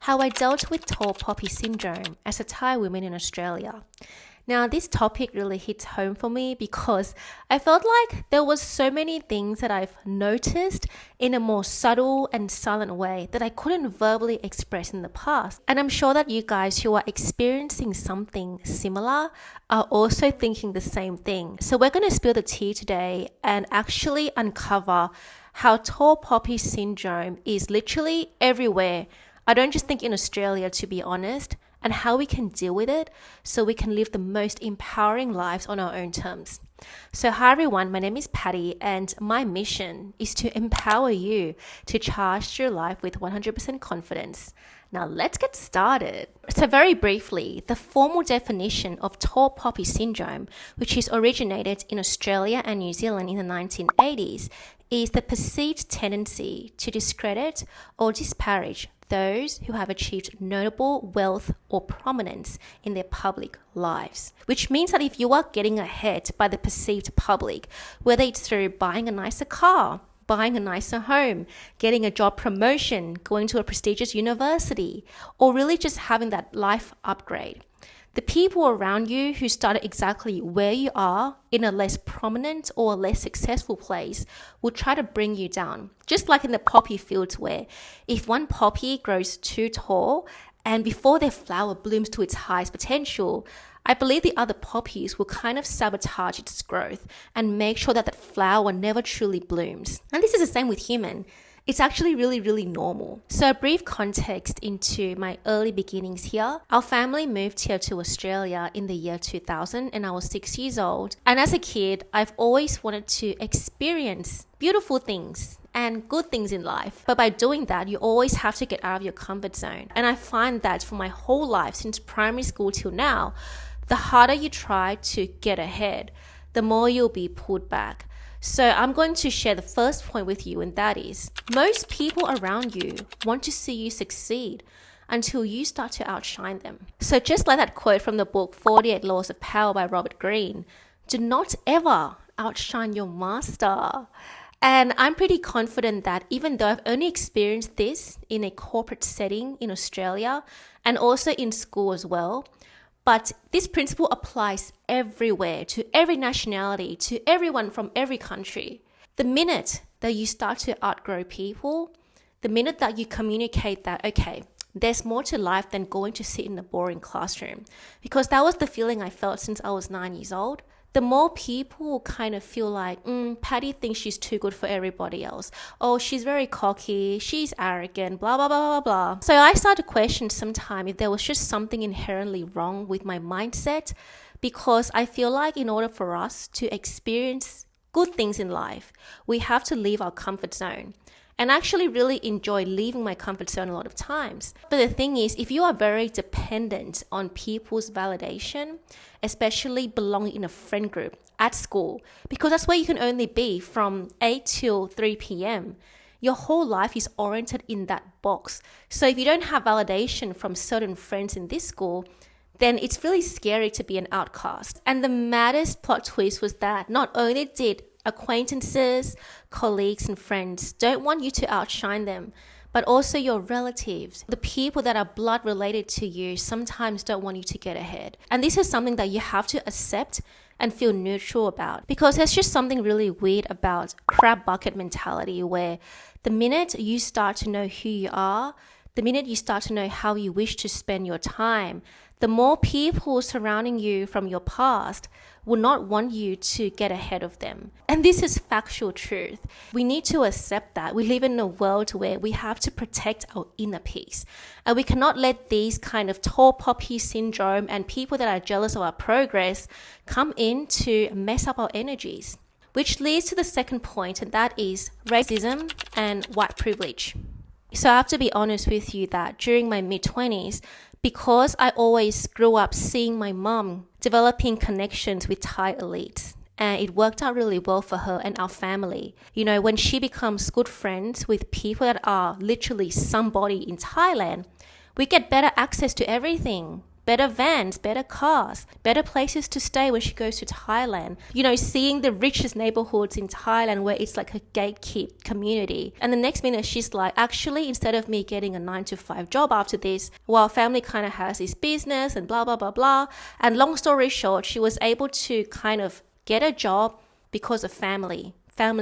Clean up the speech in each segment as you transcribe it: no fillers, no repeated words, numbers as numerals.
how I dealt with tall poppy syndrome as a Thai woman in Australia. Now, this topic really hits home for me because I felt like there was so many things that I've noticed in a more subtle and silent way that I couldn't verbally express in the past. And I'm sure that you guys who are experiencing something similar are also thinking the same thing. So we're going to spill the tea today and actually uncover how tall poppy syndrome is literally everywhere. I don't just think in Australia, to be honest, and how we can deal with it so we can live the most empowering lives on our own terms. So hi everyone, my name is Patty and my mission is to empower you to charge your life with 100% confidence. Now let's get started. So very briefly, the formal definition of tall poppy syndrome, which is originated in Australia and New Zealand in the 1980s, is the perceived tendency to discredit or disparage those who have achieved notable wealth or prominence in their public lives. Which means that if you are getting ahead by the perceived public, whether it's through buying a nicer car, buying a nicer home, getting a job promotion, going to a prestigious university, or really just having that life upgrade, the people around you who started exactly where you are in a less prominent or less successful place will try to bring you down. Just like in the poppy fields where if one poppy grows too tall and before their flower blooms to its highest potential, I believe the other poppies will kind of sabotage its growth and make sure that that flower never truly blooms. And this is the same with human. It's actually really normal. So a brief context into my early beginnings here. Our family moved here to Australia in the year 2000 and I was 6 years old. And as a kid, I've always wanted to experience beautiful things and good things in life. But by doing that, you always have to get out of your comfort zone. And I find that for my whole life, since primary school till now, the harder you try to get ahead, the more you'll be pulled back. So I'm going to share the first point with you, and that is most people around you want to see you succeed until you start to outshine them. So just like that quote from the book 48 Laws of Power by Robert Greene, do not ever outshine your master. And I'm pretty confident that even though I've only experienced this in a corporate setting in Australia and also in school as well, but this principle applies everywhere, to every nationality, to everyone from every country. The minute that you start to outgrow people, the minute that you communicate that, okay, there's more to life than going to sit in a boring classroom, because that was the feeling I felt since I was 9 years old. The more people kind of feel like, Patty thinks she's too good for everybody else. Oh, she's very cocky, she's arrogant, blah, blah, blah, blah, blah. So I started to question sometime if there was just something inherently wrong with my mindset, because I feel like in order for us to experience good things in life, we have to leave our comfort zone. And I actually really enjoy leaving my comfort zone a lot of times. But the thing is, if you are very dependent on people's validation, especially belonging in a friend group at school, because that's where you can only be from 8 till 3 p.m., your whole life is oriented in that box. So if you don't have validation from certain friends in this school, then it's really scary to be an outcast. And the maddest plot twist was that not only did acquaintances, colleagues, and friends don't want you to outshine them, but also your relatives, the people that are blood related to you, sometimes don't want you to get ahead. And this is something that you have to accept and feel neutral about, because there's just something really weird about crab bucket mentality, where the minute you start to know who you are, the minute you start to know how you wish to spend your time, the more people surrounding you from your past will not want you to get ahead of them. And this is factual truth. We need to accept that. We live in a world where we have to protect our inner peace. And we cannot let these kind of tall poppy syndrome and people that are jealous of our progress come in to mess up our energies. Which leads to the second point, and that is racism and white privilege. So I have to be honest with you that during my mid-20s, because I always grew up seeing my mom developing connections with Thai elites, and it worked out really well for her and our family. You know, when she becomes good friends with people that are literally somebody in Thailand, we get better access to everything. better vans, better cars, better places to stay when she goes to Thailand. Seeing the richest neighborhoods in Thailand where it's like a gatekeep community. And the next minute she's like, actually, instead of me getting a 9-to-5 job after this, while family kind of has this business and blah, blah, blah, blah. And long story short, she was able to kind of get a job because of family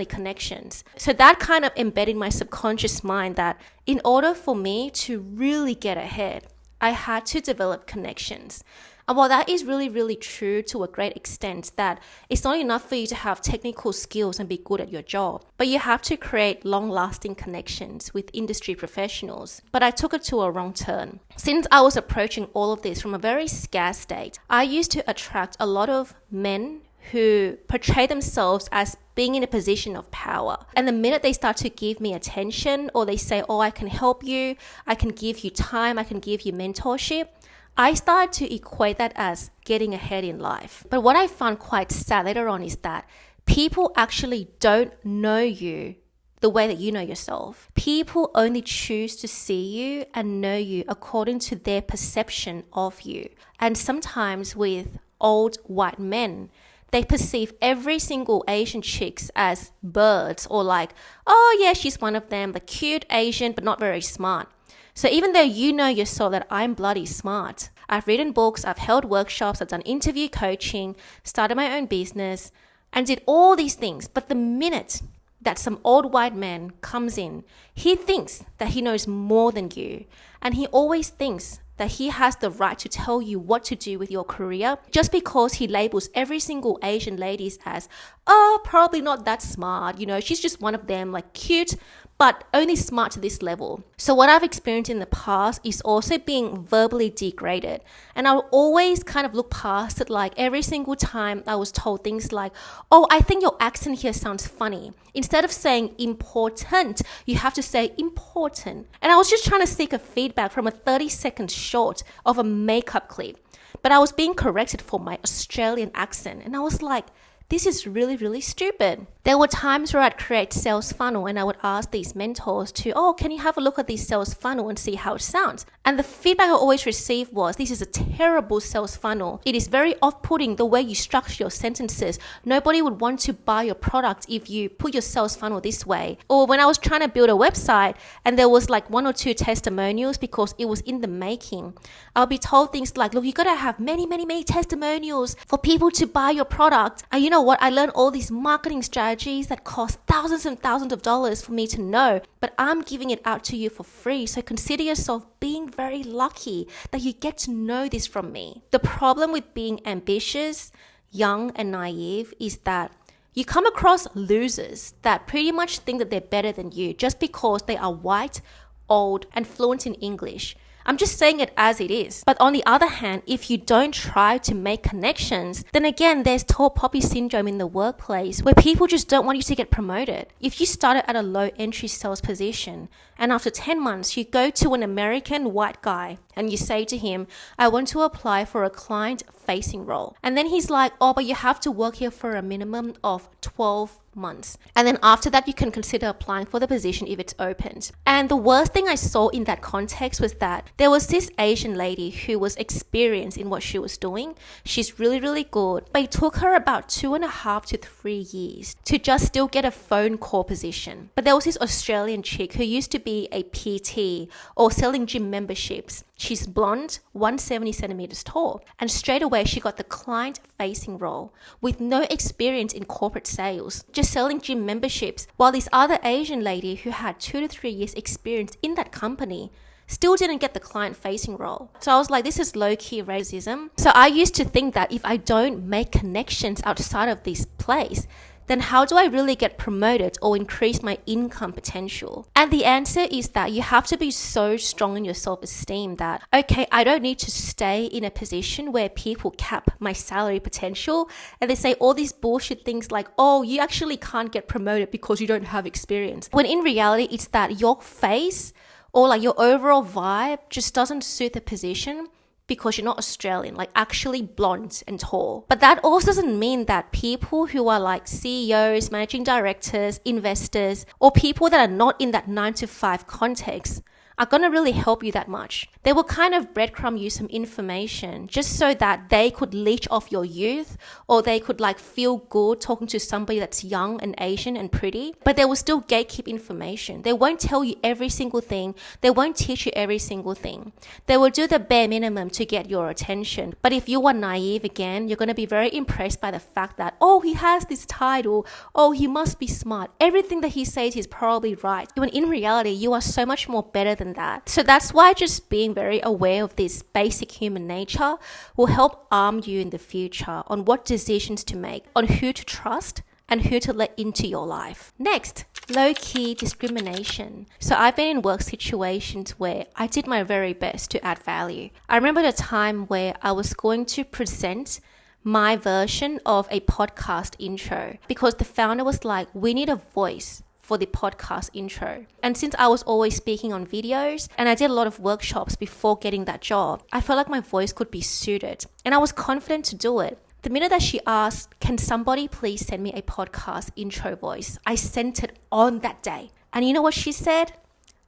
connections. So that kind of embedded in my subconscious mind that in order for me to really get ahead, I had to develop connections. And while that is really, really true to a great extent, that it's not enough for you to have technical skills and be good at your job, but you have to create long-lasting connections with industry professionals. But I took it to a wrong turn. Since I was approaching all of this from a very scarce state, I used to attract a lot of men who portray themselves as being in a position of power. And the minute they start to give me attention, or they say, oh, I can help you, I can give you time, I can give you mentorship, I started to equate that as getting ahead in life. But what I found quite sad later on is that people actually don't know you the way that you know yourself. People only choose to see you and know you according to their perception of you. And sometimes with old white men, they perceive every single Asian chicks as birds, or like, oh yeah, she's one of them, the cute Asian but not very smart. So even though you know yourself that I'm bloody smart, I've written books, I've held workshops, I've done interview coaching, started my own business, and did all these things. But the minute that some old white man comes in, he thinks that he knows more than you. And he always thinks that he has the right to tell you what to do with your career just because he labels every single Asian ladies as, oh, probably not that smart. She's just one of them, like cute, but only smart to this level. So what I've experienced in the past is also being verbally degraded. And I'll always kind of look past it, like every single time I was told things like, oh, I think your accent here sounds funny. Instead of saying important, you have to say important. And I was just trying to seek a feedback from a 30-second short of a makeup clip. But I was being corrected for my Australian accent. And I was like, this is really, really stupid. There were times where I'd create sales funnel and I would ask these mentors to, oh, can you have a look at this sales funnel and see how it sounds? And the feedback I always received was, this is a terrible sales funnel. It is very off-putting the way you structure your sentences. Nobody would want to buy your product if you put your sales funnel this way. Or when I was trying to build a website and there was like 1 or 2 testimonials because it was in the making, I'll be told things like, look, you got to have many, many, many testimonials for people to buy your product. And you know what? I learned all these marketing strategies that cost thousands and thousands of dollars for me to know, but I'm giving it out to you for free. So consider yourself being very lucky that you get to know this from me. The problem with being ambitious, young, and naive is that you come across losers that pretty much think that they're better than you just because they are white, old, and fluent in English. I'm just saying it as it is. But on the other hand, if you don't try to make connections, then again, there's tall poppy syndrome in the workplace where people just don't want you to get promoted. If you started at a low entry sales position and after 10 months, you go to an American white guy and you say to him, I want to apply for a client-facing role. And then he's like, oh, but you have to work here for a minimum of 12 months. And then after that, you can consider applying for the position if it's opened. And the worst thing I saw in that context was that there was this Asian lady who was experienced in what she was doing. She's really, really good. But it took her about 2.5 to 3 years to just still get a phone call position. But there was this Australian chick who used to be a PT or selling gym memberships. She's blonde, 170 centimeters tall, and straight away she got the client-facing role with no experience in corporate sales, just selling gym memberships, while this other Asian lady who had 2 to 3 years experience in that company still didn't get the client-facing role. So I was like, this is low-key racism. So I used to think that if I don't make connections outside of this place, then how do I really get promoted or increase my income potential? And the answer is that you have to be so strong in your self-esteem that, okay, I don't need to stay in a position where people cap my salary potential and they say all these bullshit things like, oh, you actually can't get promoted because you don't have experience. When in reality, it's that your face or like your overall vibe just doesn't suit the position because you're not Australian, like actually blonde and tall. But that also doesn't mean that people who are like CEOs, managing directors, investors, or people that are not in that 9 to 5 context are going to really help you that much. They will kind of breadcrumb you some information just so that they could leech off your youth, or they could like feel good talking to somebody that's young and Asian and pretty, but they will still gatekeep information. They won't tell you every single thing. They won't teach you every single thing. They will do the bare minimum to get your attention. But if you are naive again, you're going to be very impressed by the fact that, oh, he has this title. Oh, he must be smart. Everything that he says is probably right. When in reality, you are so much more better than that. So that's why just being very aware of this basic human nature will help arm you in the future on what decisions to make, on who to trust, and who to let into your life. Next, low-key discrimination. So I've been in work situations where I did my very best to add value. I remember the time where I was going to present my version of a podcast intro because the founder was like, we need a voice for the podcast intro. And since I was always speaking on videos and I did a lot of workshops before getting that job, I felt like my voice could be suited and I was confident to do it. The minute that she asked, can somebody please send me a podcast intro voice? I sent it on that day. And you know what she said?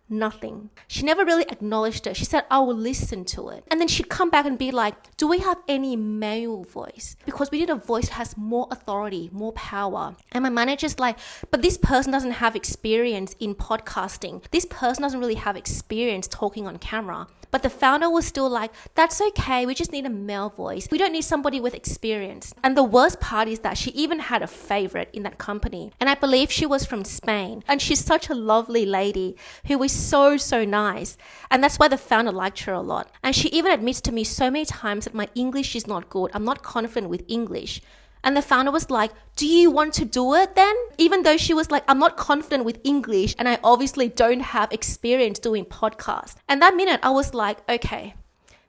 Nothing. She never really acknowledged it. She said, I will listen to it. And then she'd come back and be like, do we have any male voice? Because we need a voice that has more authority, more power. And my manager's like, but this person doesn't have experience in podcasting. This person doesn't really have experience talking on camera. But the founder was still like, that's okay. We just need a male voice. We don't need somebody with experience. And the worst part is that she even had a favorite in that company. And I believe she was from Spain. And she's such a lovely lady who was so nice. And that's why the founder liked her a lot. And she even admits to me so many times that my English is not good. I'm not confident with English. And the founder was like, do you want to do it then? Even though she was like, I'm not confident with English and I obviously don't have experience doing podcasts. And that minute I was like, okay,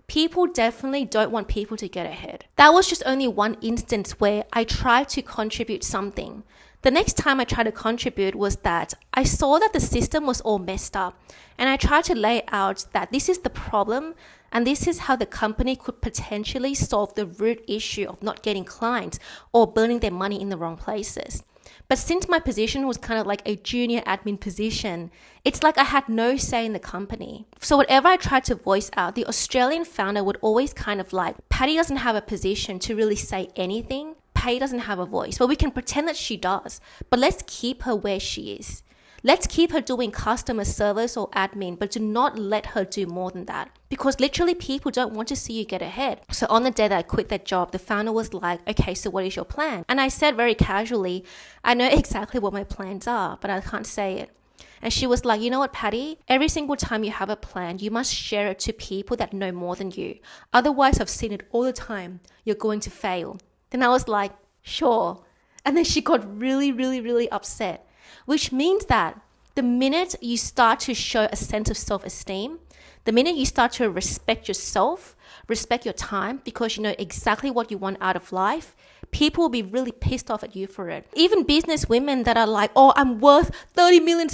people definitely don't want people to get ahead. That was just only one instance where I tried to contribute something. The next time I tried to contribute was that I saw that the system was all messed up and I tried to lay out that this is the problem and this is how the company could potentially solve the root issue of not getting clients or burning their money in the wrong places. But since my position was kind of like a junior admin position, it's like I had no say in the company. So whatever I tried to voice out, the Australian founder would always kind of like, Patty doesn't have a position to really say anything. Patty doesn't have a voice, but we can pretend that she does. But let's keep her where she is. Let's keep her doing customer service or admin, but do not let her do more than that. Because literally people don't want to see you get ahead. So on the day that I quit that job, the founder was like, okay, so what is your plan? And I said very casually, I know exactly what my plans are, but I can't say it. And she was like, you know what, Patty? Every single time you have a plan, you must share it to people that know more than you. Otherwise, I've seen it all the time. You're going to fail. Then I was like, sure. And then she got really upset, which means that the minute you start to show a sense of self-esteem, the minute you start to respect yourself, respect your time, because you know exactly what you want out of life, people will be really pissed off at you for it. Even business women that are like, oh, I'm worth $30 million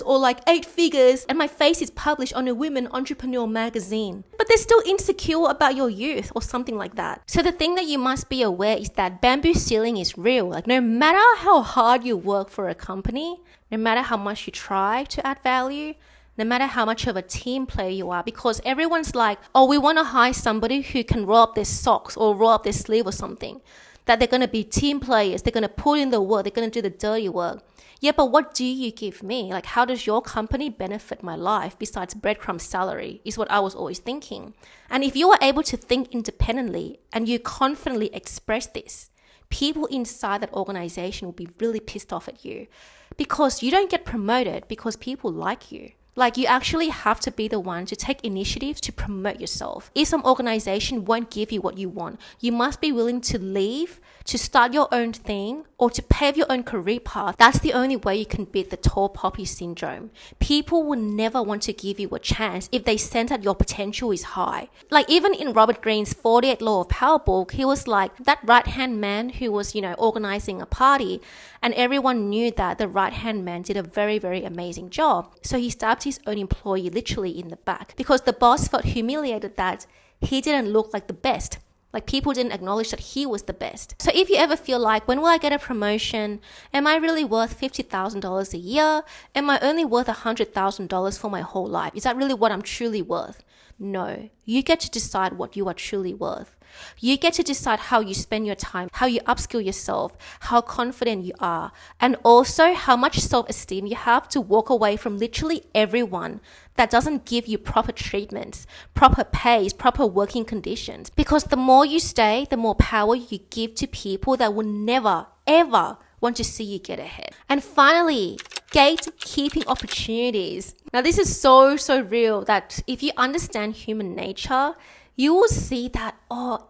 or like 8 figures, and my face is published on a women entrepreneur magazine. But they're still insecure about your youth or something like that. So the thing that you must be aware is that bamboo ceiling is real. Like no matter how hard you work for a company, no matter how much you try to add value, no matter how much of a team player you are, because everyone's like, oh, we want to hire somebody who can roll up their socks or roll up their sleeve or something. That they're going to be team players, they're going to put in the work, they're going to do the dirty work. Yeah, but what do you give me? Like, how does your company benefit my life besides breadcrumb salary is what I was always thinking. And if you are able to think independently and you confidently express this, people inside that organization will be really pissed off at you because you don't get promoted because people like you. Like you actually have to be the one to take initiative to promote yourself. If some organization won't give you what you want, you must be willing to leave, to start your own thing, or to pave your own career path. That's the only way you can beat the tall poppy syndrome. People will never want to give you a chance if they sense that your potential is high. Like even in Robert Greene's 48 Law of Power book, he was like that right-hand man who was, organizing a party, and everyone knew that the right-hand man did a very, very amazing job. So he stabbed his own employee literally in the back because the boss felt humiliated that he didn't look like the best. Like people didn't acknowledge that he was the best. So if you ever feel like, when will I get a promotion? Am I really worth $50,000 a year? Am I only worth $100,000 for my whole life? Is that really what I'm truly worth? No, you get to decide what you are truly worth. You get to decide how you spend your time, how you upskill yourself, how confident you are, and also how much self-esteem you have to walk away from literally everyone that doesn't give you proper treatments, proper pays, proper working conditions. Because the more you stay, the more power you give to people that will never, ever want to see you get ahead. And finally, gatekeeping opportunities. Now, this is so real that if you understand human nature, you will see that,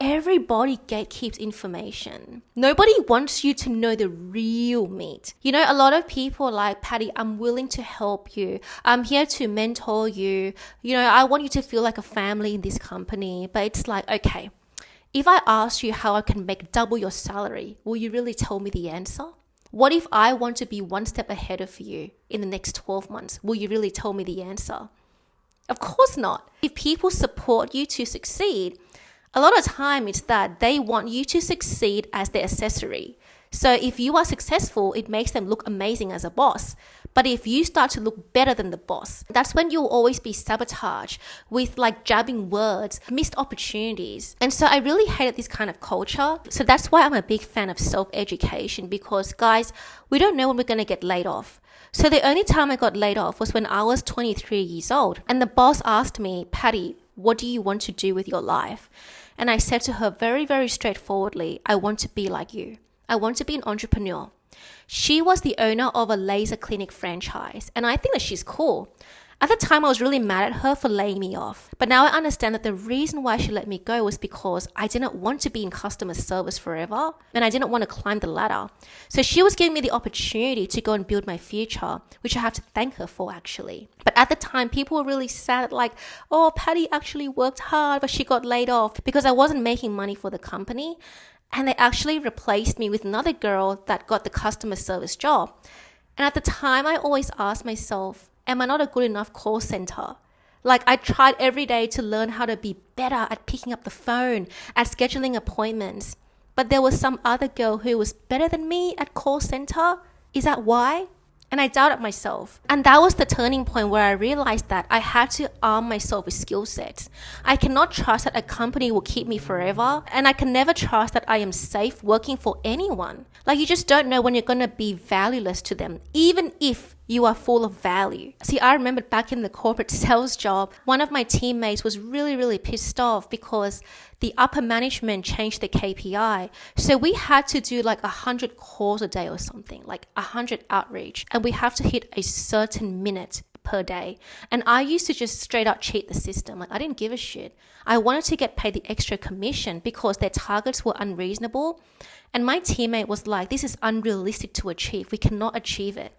everybody gatekeeps information. Nobody wants you to know the real meat. You know, a lot of people are like, Patty, I'm willing to help you. I'm here to mentor you. You know, I want you to feel like a family in this company. But it's like, okay, if I ask you how I can make double your salary, will you really tell me the answer? What if I want to be one step ahead of you in the next 12 months? Will you really tell me the answer? Of course not. If people support you to succeed, a lot of time it's that they want you to succeed as their accessory. So if you are successful, it makes them look amazing as a boss. But if you start to look better than the boss, that's when you'll always be sabotaged with like jabbing words, missed opportunities. And so I really hated this kind of culture. So that's why I'm a big fan of self-education, because guys, we don't know when we're going to get laid off. So the only time I got laid off was when I was 23 years old. And the boss asked me, Patty, what do you want to do with your life? And I said to her very straightforwardly, I want to be like you. I want to be an entrepreneur. She was the owner of a laser clinic franchise, and I think that she's cool. At the time, I was really mad at her for laying me off. But now I understand that the reason why she let me go was because I didn't want to be in customer service forever, and I didn't want to climb the ladder. So she was giving me the opportunity to go and build my future, which I have to thank her for actually. But at the time, people were really sad, like, oh, Patty actually worked hard, but she got laid off because I wasn't making money for the company. And they actually replaced me with another girl that got the customer service job. And at the time, I always asked myself, am I not a good enough call center? Like, I tried every day to learn how to be better at picking up the phone, at scheduling appointments. But there was some other girl who was better than me at call center. Is that why? And I doubted myself. And that was the turning point where I realized that I had to arm myself with skill sets. I cannot trust that a company will keep me forever. And I can never trust that I am safe working for anyone. Like, you just don't know when you're going to be valueless to them, even if you are full of value. See, I remember back in the corporate sales job, one of my teammates was really pissed off because the upper management changed the KPI. So we had to do like 100 calls a day or something, like 100 outreach. And we have to hit a certain minute per day. And I used to just straight up cheat the system. Like, I didn't give a shit. I wanted to get paid the extra commission because their targets were unreasonable. And my teammate was like, this is unrealistic to achieve. We cannot achieve it.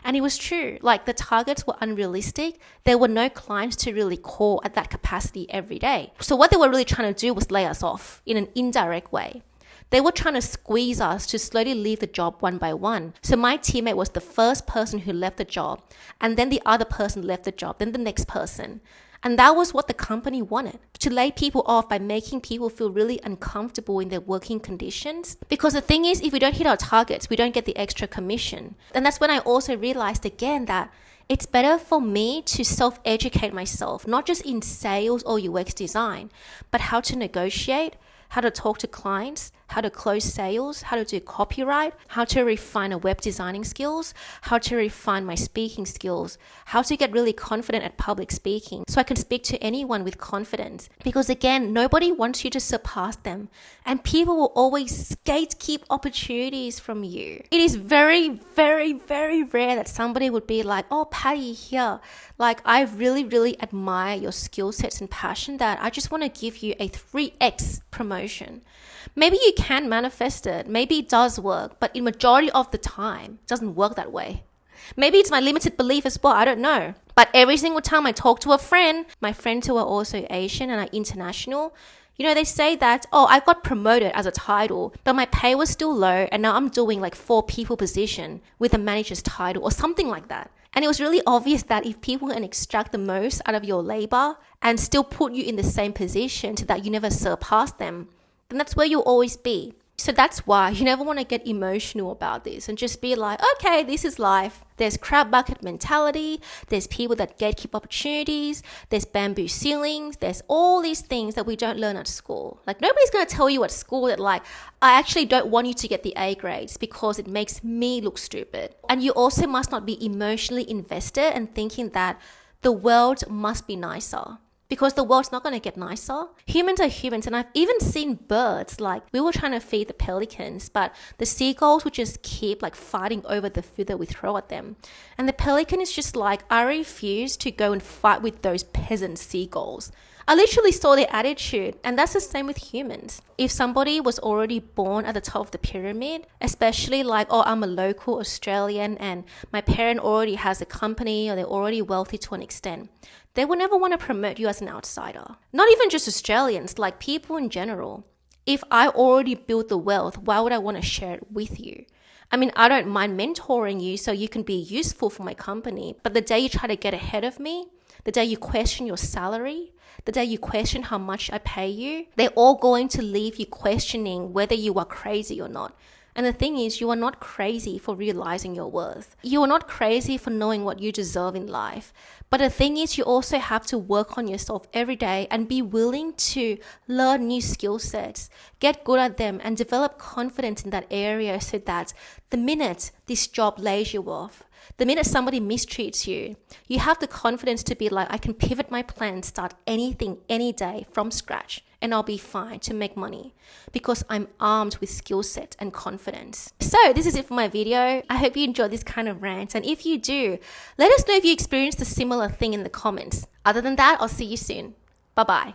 And it was true. Like, the targets were unrealistic. There were no clients to really call at that capacity every day. So what they were really trying to do was lay us off in an indirect way. They were trying to squeeze us to slowly leave the job one by one. So my teammate was the first person who left the job, and then the other person left the job, then the next person. And that was what the company wanted, to lay people off by making people feel really uncomfortable in their working conditions. Because the thing is, if we don't hit our targets, we don't get the extra commission. And that's when I also realized again that it's better for me to self-educate myself, not just in sales or UX design, but how to negotiate, how to talk to clients, how to close sales, how to do copyright, how to refine a web designing skills, how to refine my speaking skills, how to get really confident at public speaking so I can speak to anyone with confidence. Because again, nobody wants you to surpass them, and people will always gatekeep opportunities from you. It is very rare that somebody would be like, oh, Patty here, like, I really admire your skill sets and passion that I just want to give you a 3x promotion. Maybe you can manifest it. Maybe it does work, but in majority of the time, it doesn't work that way. Maybe it's my limited belief as well. I don't know. But every single time I talk to a friend, my friends who are also Asian and are international, you know, they say that, oh, I got promoted as a title, but my pay was still low, and now I'm doing like 4 people position with a manager's title or something like that. And it was really obvious that if people can extract the most out of your labor and still put you in the same position so that you never surpass them, then that's where you'll always be. So that's why you never want to get emotional about this and just be like, okay, this is life. There's crab bucket mentality. There's people that gatekeep opportunities. There's bamboo ceilings. There's all these things that we don't learn at school. Like, nobody's going to tell you at school that, like, I actually don't want you to get the A grades because it makes me look stupid. And you also must not be emotionally invested and thinking that the world must be nicer, because the world's not going to get nicer. Humans are humans, and I've even seen birds, like, we were trying to feed the pelicans, but the seagulls would just keep like fighting over the food that we throw at them. And the pelican is just like, I refuse to go and fight with those peasant seagulls. I literally saw their attitude, and that's the same with humans. If somebody was already born at the top of the pyramid, especially like, oh, I'm a local Australian and my parent already has a company or they're already wealthy to an extent, they will never want to promote you as an outsider. Not even just Australians, like people in general. If I already built the wealth, why would I want to share it with you? I mean, I don't mind mentoring you so you can be useful for my company, but the day you try to get ahead of me, the day you question your salary, the day you question how much I pay you, they're all going to leave you questioning whether you are crazy or not. And the thing is, you are not crazy for realizing your worth. You are not crazy for knowing what you deserve in life. But the thing is, you also have to work on yourself every day and be willing to learn new skill sets, get good at them, and develop confidence in that area so that the minute this job lays you off, the minute somebody mistreats you, you have the confidence to be like, I can pivot my plan, start anything, any day from scratch, and I'll be fine to make money because I'm armed with skill set and confidence. So this is it for my video. I hope you enjoyed this kind of rant. And if you do, let us know if you experienced a similar thing in the comments. Other than that, I'll see you soon. Bye-bye.